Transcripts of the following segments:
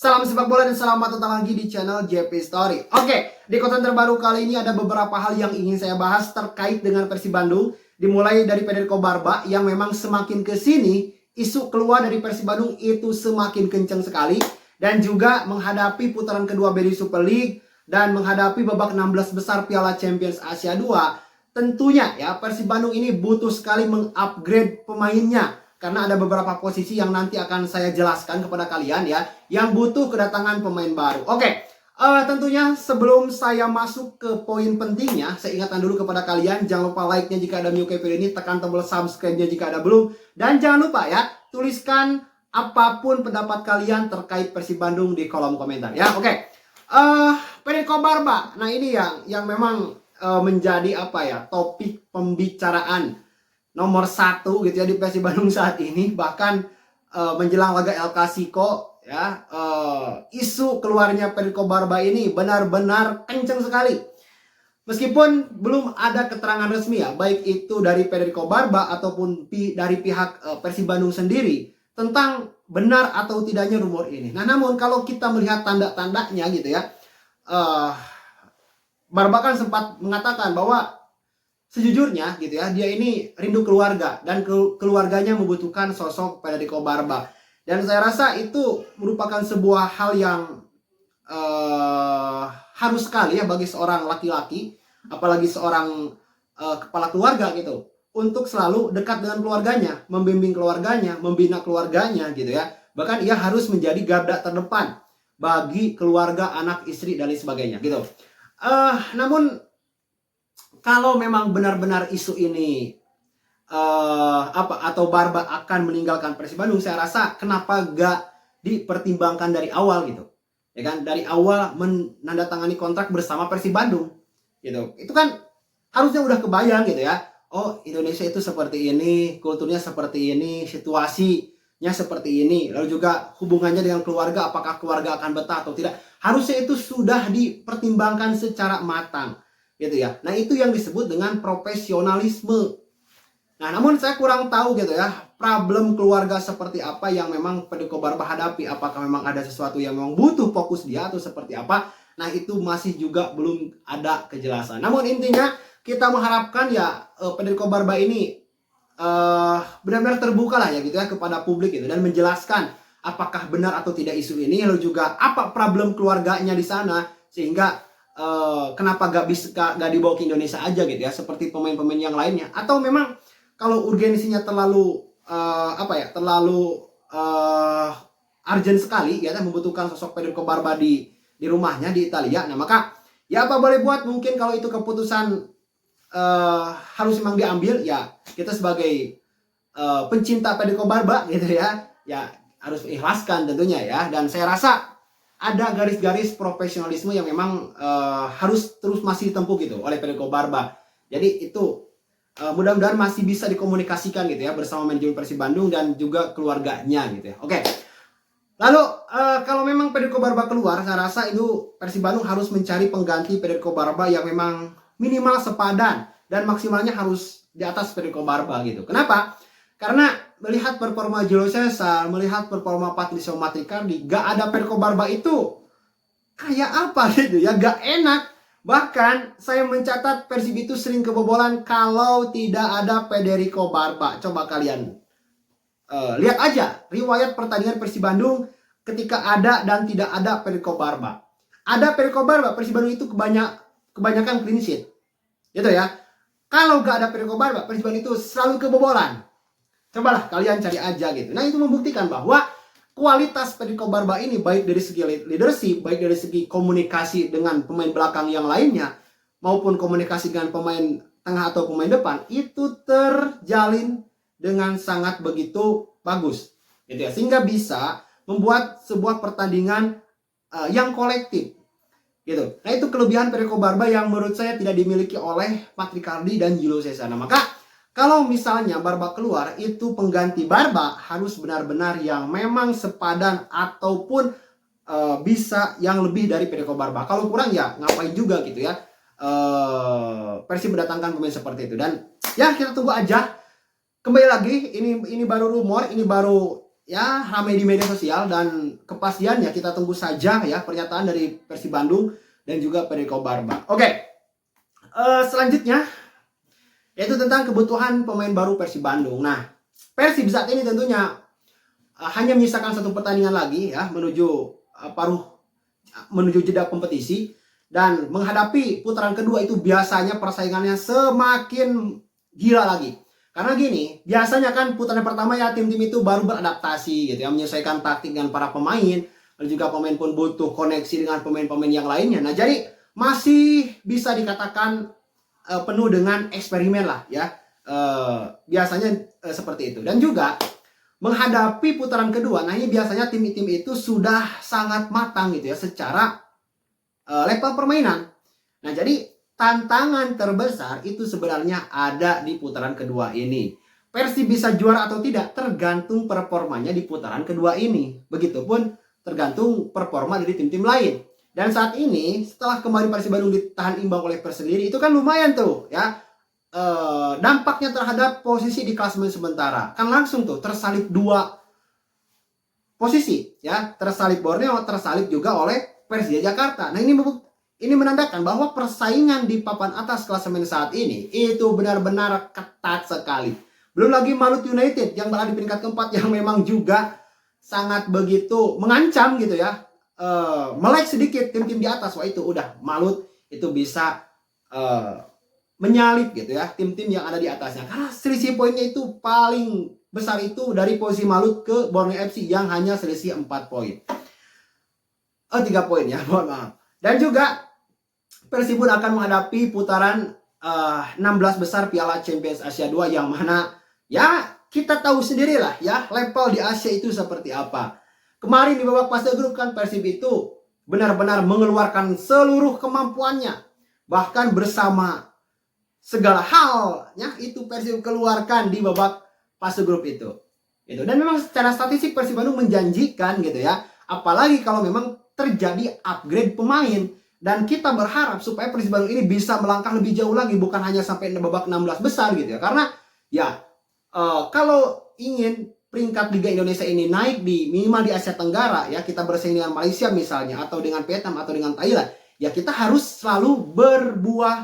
Salam sepak bola dan selamat datang lagi di channel JP Story. Oke, di konten terbaru kali ini ada beberapa hal yang ingin saya bahas terkait dengan Persib Bandung. Dimulai dari Federico Barba yang memang semakin ke sini isu keluar dari Persib Bandung itu semakin kencang sekali. Dan juga menghadapi putaran kedua BRI Super League dan menghadapi babak 16 besar Piala Champions Asia 2. Tentunya ya Persib Bandung ini butuh sekali mengupgrade pemainnya. Karena ada beberapa posisi yang nanti akan saya jelaskan kepada kalian ya, yang butuh kedatangan pemain baru. Oke, tentunya sebelum saya masuk ke poin pentingnya, saya ingatkan dulu kepada kalian, jangan lupa like-nya jika ada menyukai video ini, tekan tombol subscribe-nya jika ada belum. Dan jangan lupa ya, tuliskan apapun pendapat kalian terkait Persib Bandung di kolom komentar ya. Oke, Federico Barba, nah ini yang memang menjadi apa ya, topik pembicaraan nomor 1 gitu ya di Persib Bandung saat ini. Bahkan menjelang laga El Clasico ya, isu keluarnya Federico Barba ini benar-benar kencang sekali. Meskipun belum ada keterangan resmi ya, baik itu dari Federico Barba ataupun dari pihak Persib Bandung sendiri tentang benar atau tidaknya rumor ini. Nah, namun kalau kita melihat tanda-tandanya gitu ya, Barba kan sempat mengatakan bahwa sejujurnya gitu ya, dia ini rindu keluarga dan keluarganya membutuhkan sosok Federico Barba. Dan saya rasa itu merupakan sebuah hal yang harus sekali ya bagi seorang laki-laki, apalagi seorang kepala keluarga gitu, untuk selalu dekat dengan keluarganya, membimbing keluarganya, membina keluarganya gitu ya. Bahkan ia harus menjadi garda terdepan bagi keluarga, anak, istri, dan lain sebagainya gitu. Namun kalau memang benar-benar isu ini atau Barba akan meninggalkan Persib Bandung, saya rasa kenapa gak dipertimbangkan dari awal gitu, ya kan? Dari awal menandatangani kontrak bersama Persib Bandung, gitu. Itu kan harusnya udah kebayang gitu ya. Oh, Indonesia itu seperti ini, kulturnya seperti ini, situasinya seperti ini, lalu juga hubungannya dengan keluarga, apakah keluarga akan betah atau tidak? Harusnya itu sudah dipertimbangkan secara matang, gitu ya. Nah, itu yang disebut dengan profesionalisme. Nah, namun saya kurang tahu gitu ya, problem keluarga seperti apa yang memang Federico Barba hadapi. Apakah memang ada sesuatu yang memang butuh fokus dia atau seperti apa? Nah, itu masih juga belum ada kejelasan. Namun intinya kita mengharapkan ya Federico Barba ini benar-benar terbuka lah ya gitu ya kepada publik gitu, dan menjelaskan apakah benar atau tidak isu ini, lalu juga apa problem keluarganya di sana, sehingga kenapa gak dibawa ke Indonesia aja gitu ya, seperti pemain-pemain yang lainnya. Atau memang kalau urgensinya terlalu terlalu urgent sekali ya, membutuhkan sosok Federico Barba di rumahnya di Italia. Nah, maka ya apa boleh buat, mungkin kalau itu keputusan harus memang diambil ya, kita sebagai pencinta Federico Barba gitu ya harus mengikhlaskan tentunya ya. Dan saya rasa ada garis-garis profesionalisme yang memang harus terus masih ditempuh gitu oleh Federico Barba. Jadi itu mudah-mudahan masih bisa dikomunikasikan gitu ya bersama manajemen Persib Bandung dan juga keluarganya gitu ya. Oke. Lalu kalau memang Federico Barba keluar, saya rasa itu Persib Bandung harus mencari pengganti Federico Barba yang memang minimal sepadan dan maksimalnya harus di atas Federico Barba gitu. Kenapa? Karena melihat performa Julio Cesar, melihat performa Patricio Matricardi, gak ada Federico Barba itu kayak apa gitu ya, gak enak. Bahkan saya mencatat Persib itu sering kebobolan kalau tidak ada Federico Barba. Coba kalian lihat aja riwayat pertandingan Persib Bandung ketika ada dan tidak ada Federico Barba. Ada Federico Barba, Persib Bandung itu kebanyakan clean sheet, gitu ya. Kalau gak ada Federico Barba, Persib Bandung itu selalu kebobolan. Cobalah kalian cari aja gitu. Nah, itu membuktikan bahwa kualitas Federico Barba ini baik dari segi leadership, baik dari segi komunikasi dengan pemain belakang yang lainnya, maupun komunikasi dengan pemain tengah atau pemain depan, itu terjalin dengan sangat begitu bagus gitu ya, sehingga bisa membuat sebuah pertandingan yang kolektif gitu. Nah, itu kelebihan Federico Barba yang menurut saya tidak dimiliki oleh Matricardi dan Julio Cesar. Nah, maka kalau misalnya Barba keluar, itu pengganti Barba harus benar-benar yang memang sepadan ataupun bisa yang lebih dari Federico Barba. Kalau kurang ya ngapain juga gitu ya Persib mendatangkan pemain seperti itu. Dan ya kita tunggu aja. Kembali lagi, ini baru rumor, ini baru ya ramai di media sosial, dan kepastiannya kita tunggu saja ya pernyataan dari Persib Bandung dan juga Federico Barba. Oke. Selanjutnya yaitu tentang kebutuhan pemain baru Persib Bandung. Nah, Persib saat ini tentunya hanya menyisakan satu pertandingan lagi ya menuju jeda kompetisi, dan menghadapi putaran kedua itu biasanya persaingannya semakin gila lagi. Karena gini, biasanya kan putaran pertama ya tim-tim itu baru beradaptasi gitu ya, menyesuaikan taktik dengan para pemain, lalu juga pemain pun butuh koneksi dengan pemain-pemain yang lainnya. Nah, jadi masih bisa dikatakan penuh dengan eksperimen lah ya. Biasanya seperti itu. Dan juga menghadapi putaran kedua, nah ini biasanya tim-tim itu sudah sangat matang gitu ya secara level permainan. Nah, jadi tantangan terbesar itu sebenarnya ada di putaran kedua ini. Persib bisa juara atau tidak tergantung performanya di putaran kedua ini. Begitupun tergantung performa dari tim-tim lain. Dan saat ini setelah kemarin Persib Bandung ditahan imbang oleh Persib sendiri, itu kan lumayan tuh ya. Dampaknya terhadap posisi di klasemen sementara. Kan langsung tuh tersalip 2 posisi ya. Tersalip Borneo, tersalip juga oleh Persija Jakarta. Nah, ini menandakan bahwa persaingan di papan atas klasemen saat ini itu benar-benar ketat sekali. Belum lagi Malut United yang berada di peringkat keempat yang memang juga sangat begitu mengancam gitu ya. Melek sedikit tim-tim di atas, wah itu udah Malut itu bisa menyalip gitu ya tim-tim yang ada di atasnya. Karena selisih poinnya itu paling besar itu dari posisi Malut ke Borneo FC yang hanya selisih 4 poin. 3 poin ya, mohon maaf. Dan juga Persib pun akan menghadapi putaran 16 besar Piala Champions Asia 2 yang mana ya kita tahu sendirilah ya level di Asia itu seperti apa. Kemarin di babak fase grup kan Persib itu benar-benar mengeluarkan seluruh kemampuannya. Bahkan bersama segala halnya itu Persib keluarkan di babak fase grup itu. Dan memang secara statistik Persib Bandung menjanjikan gitu ya. Apalagi kalau memang terjadi upgrade pemain. Dan kita berharap supaya Persib Bandung ini bisa melangkah lebih jauh lagi. Bukan hanya sampai babak 16 besar gitu ya. Karena ya kalau ingin peringkat Liga Indonesia ini naik di minimal di Asia Tenggara ya. Kita bersaing dengan Malaysia misalnya. Atau dengan Vietnam atau dengan Thailand. Ya kita harus selalu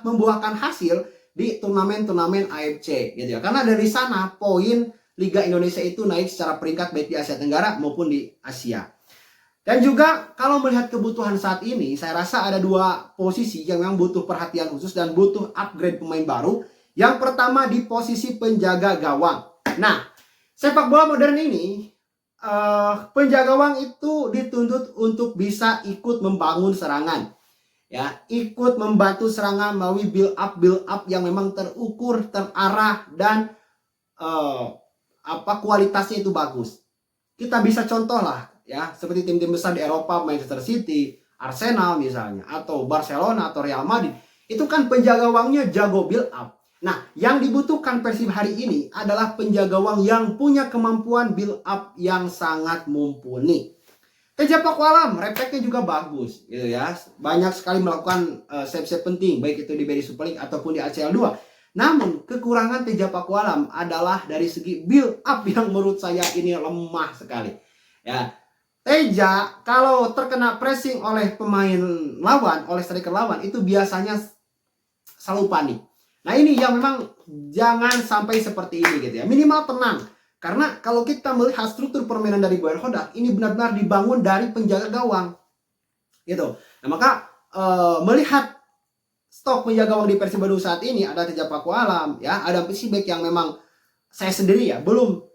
membuahkan hasil di turnamen-turnamen AFC gitu ya. Karena dari sana poin Liga Indonesia itu naik secara peringkat baik di Asia Tenggara maupun di Asia. Dan juga kalau melihat kebutuhan saat ini, saya rasa ada 2 posisi yang memang butuh perhatian khusus dan butuh upgrade pemain baru. Yang pertama di posisi penjaga gawang. Nah, sepak bola modern ini penjaga gawang itu dituntut untuk bisa ikut membangun serangan. Ya, ikut membantu serangan melalui build up yang memang terukur, terarah dan kualitasnya itu bagus. Kita bisa contoh lah ya, seperti tim-tim besar di Eropa, Manchester City, Arsenal misalnya, atau Barcelona atau Real Madrid. Itu kan penjaga gawangnya jago build up. Nah, yang dibutuhkan Persib hari ini adalah penjaga gawang yang punya kemampuan build up yang sangat mumpuni. Teja Pakualam, refleksnya juga bagus gitu ya. Banyak sekali melakukan save-save penting, baik itu di BRI Super League ataupun di ACL 2. Namun, kekurangan Teja Pakualam adalah dari segi build up yang menurut saya ini lemah sekali. Ya, Teja kalau terkena pressing oleh pemain lawan, oleh striker lawan, itu biasanya selalu panik. Nah, ini yang memang jangan sampai seperti ini gitu ya. Minimal tenang. Karena kalau kita melihat struktur permainan dari Boyan Hodak, ini benar-benar dibangun dari penjaga gawang. Gitu. Nah, maka melihat stok penjaga gawang di Persib Bandung saat ini, ada Teja Pakualam, ya, ada Persibek yang memang saya sendiri ya belum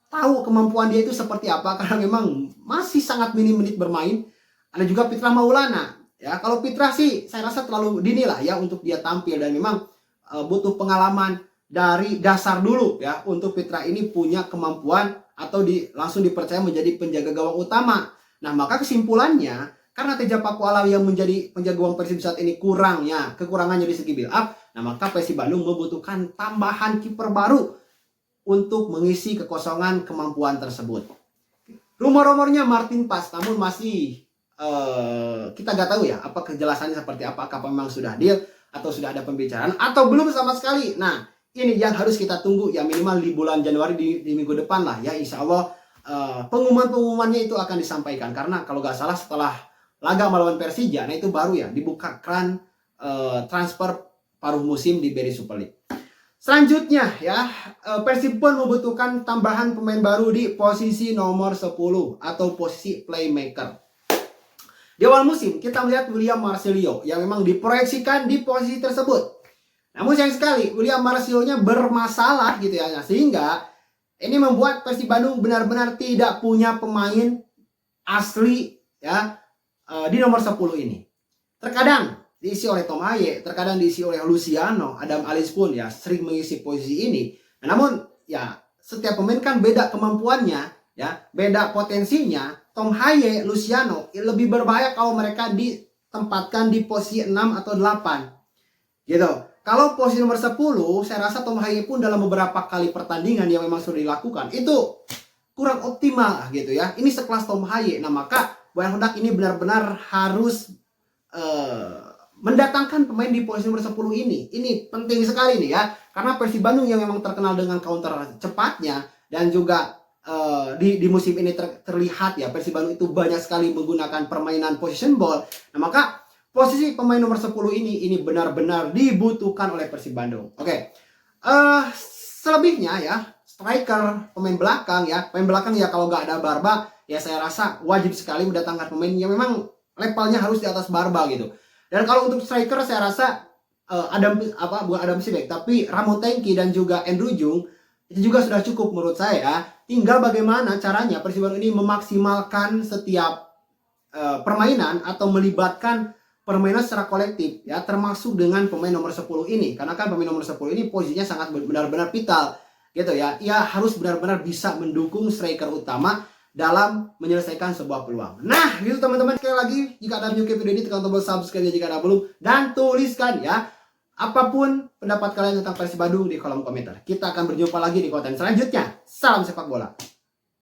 tahu kemampuan dia itu seperti apa karena memang masih sangat minim menit bermain. Ada juga Pitra Maulana. Ya, kalau Pitra sih saya rasa terlalu dini lah ya untuk dia tampil dan memang butuh pengalaman dari dasar dulu ya untuk Pitra ini punya kemampuan atau langsung dipercaya menjadi penjaga gawang utama. Nah, maka kesimpulannya karena Teja Pakualam yang menjadi penjaga gawang Persib saat ini kekurangannya di segi build up, nah maka Persib Bandung membutuhkan tambahan kiper baru untuk mengisi kekosongan kemampuan tersebut. Rumor-rumornya Martin Pas, namun masih kita nggak tahu ya apa kejelasannya seperti apa, apakah memang sudah deal atau sudah ada pembicaraan atau belum sama sekali. Nah, ini yang harus kita tunggu ya minimal di bulan Januari di minggu depan lah ya, insya Allah pengumuman-pengumumannya itu akan disampaikan, karena kalau nggak salah setelah laga melawan Persija, nah itu baru ya dibuka keran transfer paruh musim di BRI Super League. Selanjutnya ya, Persib pun membutuhkan tambahan pemain baru di posisi nomor 10 atau posisi playmaker. Di awal musim kita melihat William Marcelo yang memang diproyeksikan di posisi tersebut. Namun sayang sekali William Marcelo-nya bermasalah gitu ya, sehingga ini membuat Persib Bandung benar-benar tidak punya pemain asli ya di nomor 10 ini. Terkadang diisi oleh Tom Haye, terkadang diisi oleh Luciano, Adam Alis pun ya sering mengisi posisi ini. Namun ya setiap pemain kan beda kemampuannya ya, beda potensinya. Tom Haye, Luciano lebih berbahaya kalau mereka ditempatkan di posisi 6 atau 8 gitu. Kalau posisi nomor 10, saya rasa Tom Haye pun dalam beberapa kali pertandingan yang memang sudah dilakukan itu kurang optimal gitu ya. Ini sekelas Tom Haye. Nah maka Boyan Hodak ini benar-benar harus mendatangkan pemain di posisi nomor 10 ini. Ini penting sekali nih ya. Karena Persib Bandung yang memang terkenal dengan counter cepatnya, dan juga di musim ini terlihat ya Persib Bandung itu banyak sekali menggunakan permainan possession ball. Nah maka posisi pemain nomor 10 ini benar-benar dibutuhkan oleh Persib Bandung. Oke. Selebihnya ya, striker, pemain belakang ya. Pemain belakang ya kalau nggak ada Barba, ya saya rasa wajib sekali mendatangkan pemain yang memang levelnya harus di atas Barba gitu. Dan kalau untuk striker saya rasa bukan Adam Sibek, tapi Ramon Tengki dan juga Andrew Jung itu juga sudah cukup menurut saya. Tinggal bagaimana caranya Persib Bandung ini memaksimalkan setiap permainan atau melibatkan permainan secara kolektif ya, termasuk dengan pemain nomor 10 ini. Karena kan pemain nomor 10 ini posisinya sangat benar-benar vital gitu ya. Ia harus benar-benar bisa mendukung striker utama dalam menyelesaikan sebuah peluang. Nah, gitu teman-teman. Sekali lagi, jika ada menyukai video ini, tekan tombol subscribe jika ada belum, dan tuliskan ya apapun pendapat kalian tentang Persib Bandung di kolom komentar. Kita akan berjumpa lagi di konten selanjutnya. Salam sepak bola.